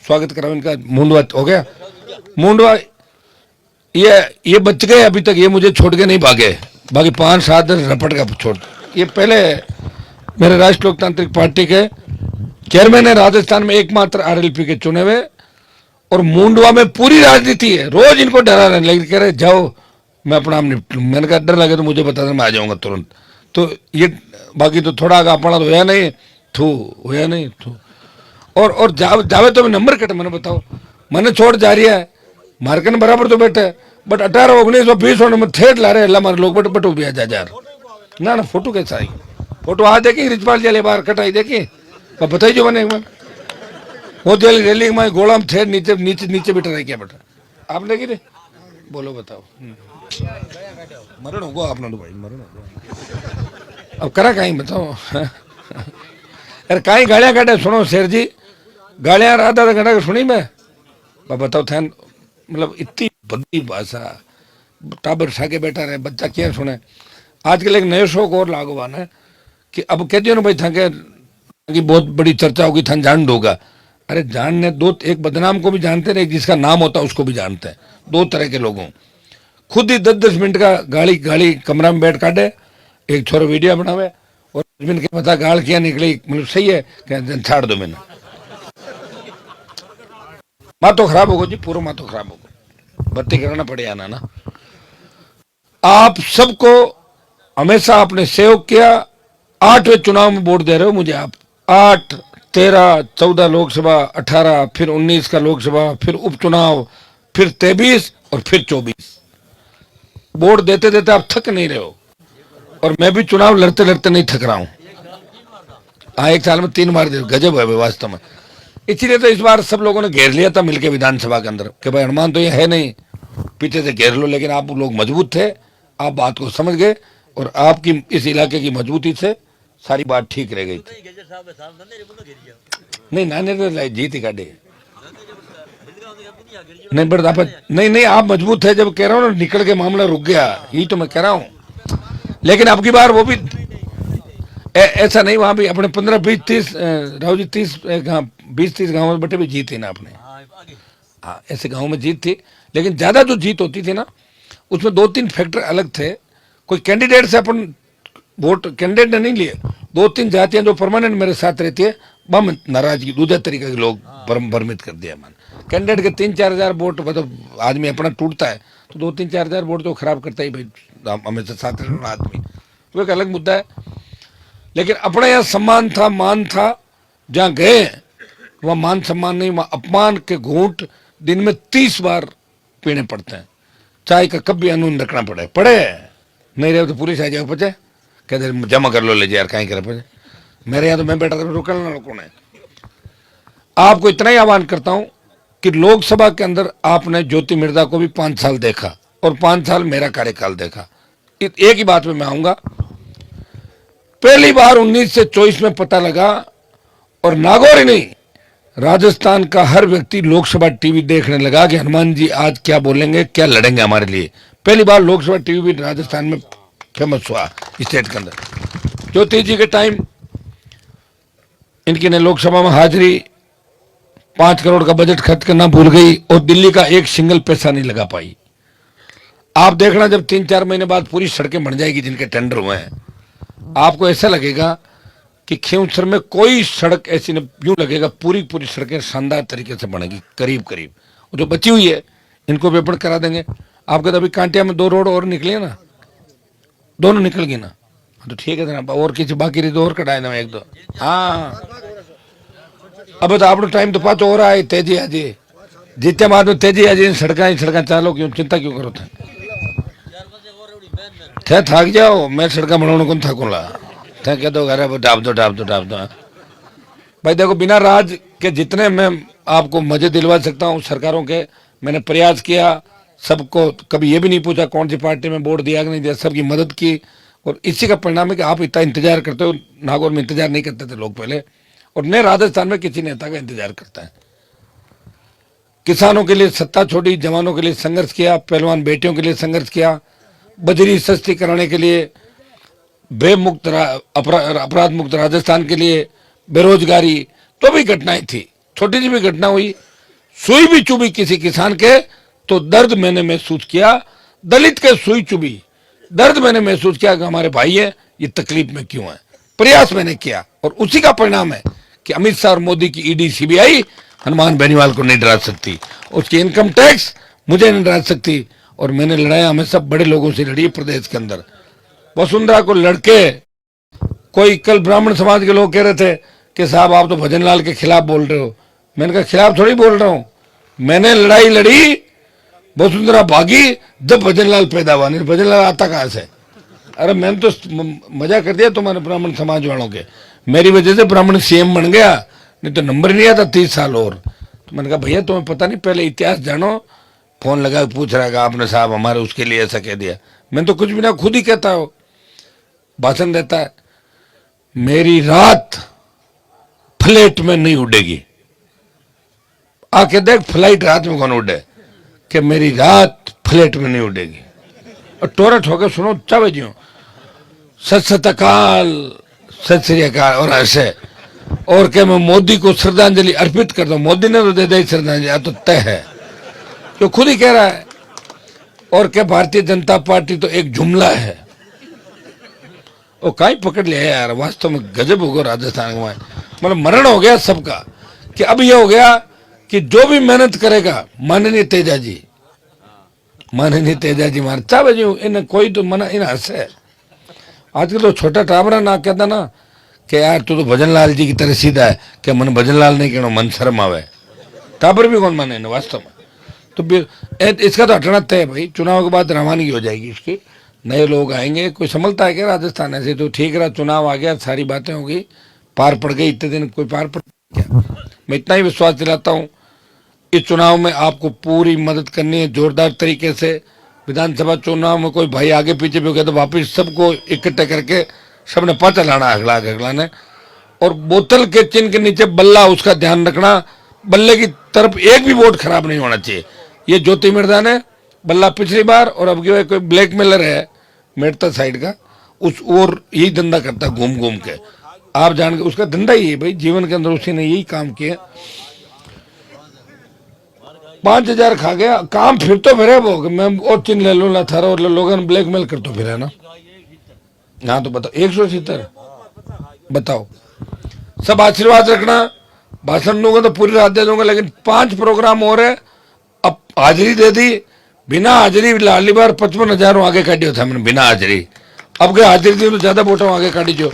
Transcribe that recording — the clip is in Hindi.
स्वागत करा इनका। मुंडवा हो गया, मुंडवा ये बच गए अभी तक, ये मुझे छोड़ के नहीं भागे, बाकी 5-7 रपट का छोड़। ये पहले मेरे राष्ट्रीय लोकतांत्रिक पार्टी के चेयरमैन है, राजस्थान में एकमात्र आरएलपी के चुने हुए, और मुंडवा में पूरी राजनीति है, रोज इनको डरा रहे, लेकिन कह रहे जाओ मैं अपना आप निपट लूँ। मैंने कहा डर लगे तो मुझे बता दें, मैं आ जाऊंगा तुरंत। तो ये बाकी तो थोड़ा आगे अपना तो होया नहीं, होया नहीं थू। और जावे तो नंबर कटे, मैंने बताओ मैंने छोड़ जा रही है मार्कन बराबर तो बैठे, बट 18, 19 और 20 होने में थेट ला रहे अल्लाह मारे लोग, बट भी आ जा ना फोटो कैसा आई, फोटो आ देखी रिजपाल जले बाहर कटाई देखी, बताई जो मैंने एक बार वो दिल्ली रैली में गोला में थे नीचे नीचे नीचे बैठा रह क्या बेटा आपने की रे बोलो बताओ। मरण होगा आपने तो भाई, मरण होगा अब करा कहीं बताओ। अरे कहीं गालियां काटे सुनो शेर जी, गालियां आधा घंटा सुनी मैं बताओ थे, मतलब इतनी बदी भाषा, टाबर साके बैठा रहे बच्चा क्या सुने। आजकल एक नए शौक और लागू हुआ है कि अब कहते हो भाई था कि बहुत बड़ी चर्चा होगी, था जान दोगा। अरे जानने दो, एक बदनाम को भी जानते हैं, एक जिसका नाम होता है उसको भी जानते हैं, दो तरह के लोगों। खुद ही 10-10 मिनट का गाली कमरा में बैठ काटे, एक छोरा वीडियो बनावे और मिनट के पता गाल किया निकली, मतलब सही है क्या छाड़ दो मैंने, मातो खराब होगा जी, पूरा मातो खराब होगा, बत्ती करना पड़े आना ना। आप सबको हमेशा आपने सहयोग किया, 8वें चुनाव में वोट दे रहे हो मुझे आप, 8, 13, 14 लोकसभा, 18, फिर 19 का लोकसभा, फिर उपचुनाव, फिर 23 और फिर 24 वोट देते देते आप थक नहीं रहे हो, और मैं भी चुनाव लड़ते लड़ते नहीं थक रहा हूं। हाँ 1 साल में 3 बार दे, गजब है वास्तव में। इसलिए तो इस बार सब लोगों ने घेर लिया था मिलकर विधानसभा के अंदर कि भाई हनुमान तो ये है नहीं, पीछे से घेर लो, लेकिन आप लोग मजबूत थे, आप बात को समझ गए, और आपकी इस इलाके की मजबूती से सारी बात ठीक रह गई थी। नहीं नाने तो जीत ही काटे नहीं, बट आप नहीं आप मजबूत थे, जब कह रहा हूँ ना निकल के मामला रुक गया, यही तो मैं कह रहा हूँ। लेकिन अब की बार वो भी ऐसा नहीं, वहां भी अपने 15, 20, 30 राहुल जी 20-30 गाँव में बटे भी जीत थी ना अपने। हाँ ऐसे गाँव में जीत थी, लेकिन ज्यादा जो जीत होती थी ना उसमें 2-3 फैक्टर अलग थे। कोई कैंडिडेट से अपन वोट कैंडिडेट ने नहीं लिए, 2-3 जातियां जो परमानेंट मेरे साथ रहती है, बम नाराजगी दूसरे तरीके के लोग भ्रमित कर दिया मन। कैंडिडेट के 3-4 हजार वोट मतलब आदमी अपना टूटता है, तो 2-3-4 हजार वोट तो खराब करता ही भाई हमेशा साथ रहने आदमी, वो एक अलग मुद्दा है। लेकिन अपने यहाँ सम्मान था, मान था, जहाँ गए वहाँ मान सम्मान नहीं, वहाँ अपमान के घूंट दिन में 30 बार पीने पड़ते हैं, चाय का कब भी अनून रखना पड़े नहीं रहे तो पुलिस आ जाए पचे कहते जमा कर लो ले यार कहीं करे पचे। मेरे यहाँ तो मैं बैठा था रुकना लोगों ने। आपको इतना ही आह्वान करता हूं कि लोकसभा के अंदर आपने ज्योति मिर्धा को भी 5 साल देखा और 5 साल मेरा कार्यकाल देखा। एक ही बात में मैं आऊंगा, पहली बार 19 से 24 में पता लगा, और नागौर ही नहीं राजस्थान का हर व्यक्ति लोकसभा टीवी देखने लगा कि हनुमान जी आज क्या बोलेंगे, क्या लड़ेंगे हमारे लिए। पहली बार लोकसभा टीवी भी राजस्थान में फेमस हुआ स्टेट के अंदर। ज्योति जी के टाइम इनकी ने लोकसभा में हाजिरी 5 करोड़ का बजट खर्च करना भूल गई, और दिल्ली का एक सिंगल पैसा नहीं लगा पाई। आप देखना जब 3-4 महीने बाद पूरी सड़कें बन जाएगी जिनके टेंडर हुए हैं, आपको ऐसा लगेगा कि खींवसर में कोई सड़क ऐसी नहीं, यूं लगेगा पूरी सड़कें शानदार तरीके से बनेगी करीब करीब। जो बची हुई है इनको भी अपन करा देंगे। आपके तो अभी कांटिया में 2 रोड और निकली है ना, दोनों निकल गई ना, तो ठीक है ना, और किसी बाकी रही तो और कटाए ना 1-2। हाँ अब तो आप टाइम तो पाँच हो रहा है, तेजी आज जितने बाद में तेजी आज सड़क चालो, क्यों चिंता क्यों करो थे थक जाओ, मैं सड़क बनाने को थकूंगा थे कह दो अरे डाब दो भाई। देखो बिना राज के जितने मैं आपको मजे दिलवा सकता हूँ सरकारों के मैंने प्रयास किया, सबको कभी ये भी नहीं पूछा कौन सी पार्टी में वोट दिया कि नहीं दिया, सबकी मदद की, और इसी का परिणाम है कि आप इतना इंतजार करते हो। नागौर में इंतजार नहीं करते थे लोग पहले, और नए राजस्थान में किसी नेता का इंतजार करता है। किसानों के लिए सत्ता छोड़ी, जवानों के लिए संघर्ष किया, पहलवान बेटियों के लिए संघर्ष किया, बजरी सस्ती कराने के लिए, बेमुक्त अपराध मुक्त राजस्थान के लिए, बेरोजगारी तो भी घटनाएं थी, छोटी सी भी घटना हुई सुई भी चुभी किसी किसान के तो दर्द मैंने महसूस किया, दलित के सुई चुभी दर्द मैंने महसूस किया कि हमारे भाई है ये तकलीफ में क्यों है। प्रयास मैंने किया और उसी का परिणाम है कि अमित शाह और मोदी की ईडी सीबीआई हनुमान बेनीवाल को नहीं डरा सकती, उसकी इनकम टैक्स मुझे नहीं डरा सकती। और मैंने लड़ाया हमेशा बड़े लोगों से लड़ी प्रदेश के अंदर। वसुंधरा को लड़के कोई कल ब्राह्मण समाज के लोग कह रहे थे कि साहब आप तो भजन लाल के खिलाफ बोल रहे हो। मैंने कहा खिलाफ थोड़ी बोल रहा हूं, मैंने लड़ाई लड़ी, वसुंधरा भागी जब भजन लाल पैदा हुआ, नहीं भजन लाल आता कहां से। अरे मैंने तो मजा कर दिया तुम्हारे ब्राह्मण समाज वालों के, मेरी वजह से ब्राह्मण सीएम बन गया, नहीं तो नंबर नहीं आता 30 साल और। तो मैंने कहा भैया तुम्हें पता नहीं, पहले इतिहास जानो। फोन लगा पूछ रहा है आपने साहब हमारे उसके लिए ऐसा कह दिया। मैंने तो कुछ भी ना, खुद ही कहता हो, भाषण देता है। मेरी रात फ्लाइट में नहीं उड़ेगी, आके देख फ्लाइट रात में कौन उड़े, कि मेरी रात फ्लाइट में नहीं उड़ेगी। और टोरट होकर सुनो क्या बजियो, सत सत अकाल, सत श्री अकाल, और ऐसे और क्या मैं मोदी को श्रद्धांजलि अर्पित कर दूं। मोदी ने तो दे दी श्रद्धांजलि, तो तय है, जो खुद ही कह रहा है। और क्या भारतीय जनता पार्टी तो एक जुमला है, वो कहीं पकड़ लिया यार, वास्तव में गजब हो गया राजस्थान में। मतलब मरण हो गया सबका, कि अब ये हो गया कि जो भी मेहनत करेगा, माननीय तेजाजी मार चा बजे इन्हें कोई तो मना इन हंसे। आजकल तो छोटा टाबरा ना कहता ना कि यार तू तो भजन लाल जी की तरह सीधा है, कि मन भजन लाल नहीं कहना, मन शर्म आवे, टाबर भी कौन माने वास्तव में। तो इसका तो हटना तय है भाई, चुनाव के बाद रवानगी हो जाएगी इसकी, नए लोग आएंगे। कोई समझता है क्या राजस्थान ऐसे, तो ठीक रहा, चुनाव आ गया, सारी बातें हो गई, पार पड़ गई। इतने दिन कोई पार पड़ गया। मैं इतना ही विश्वास दिलाता हूँ, इस चुनाव में आपको पूरी मदद करनी है जोरदार तरीके से। विधानसभा चुनाव में कोई भाई आगे पीछे भी हो गया तो वापिस सबको इकट्ठे करके सबने पता लाना अगला ने। और बोतल के चिन्ह के नीचे बल्ला, उसका ध्यान रखना, बल्ले की तरफ एक भी वोट खराब नहीं होना चाहिए। ये ज्योति मिर्धा ने बल्ला पिछली बार, और अब जो कोई ब्लैकमेलर है मेड़ता साइड का, उस और यही धंधा करता घूम घूम के, आप जान के, उसका धंधा ही है भाई, जीवन के अंदर उसी ने यही काम किया। 5,000 खा गया, काम फिर तो फिर वो मैं और चिन्ह ले लूँ था, और लोगों ब्लैकमेल कर तो फिर है ना। हाँ तो बताओ 170 बताओ, सब आशीर्वाद रखना, भाषण दूंगा तो पूरी रात दे दूंगा, लेकिन 5 प्रोग्राम हो रहे, अब हाजिरी दे दी, बिना हाजिरी लाली बार 55,000 आगे काटियो था मैंने बिना हाजिरी, अब के हाजिरी दी तो ज्यादा वोटों आगे काटी जो।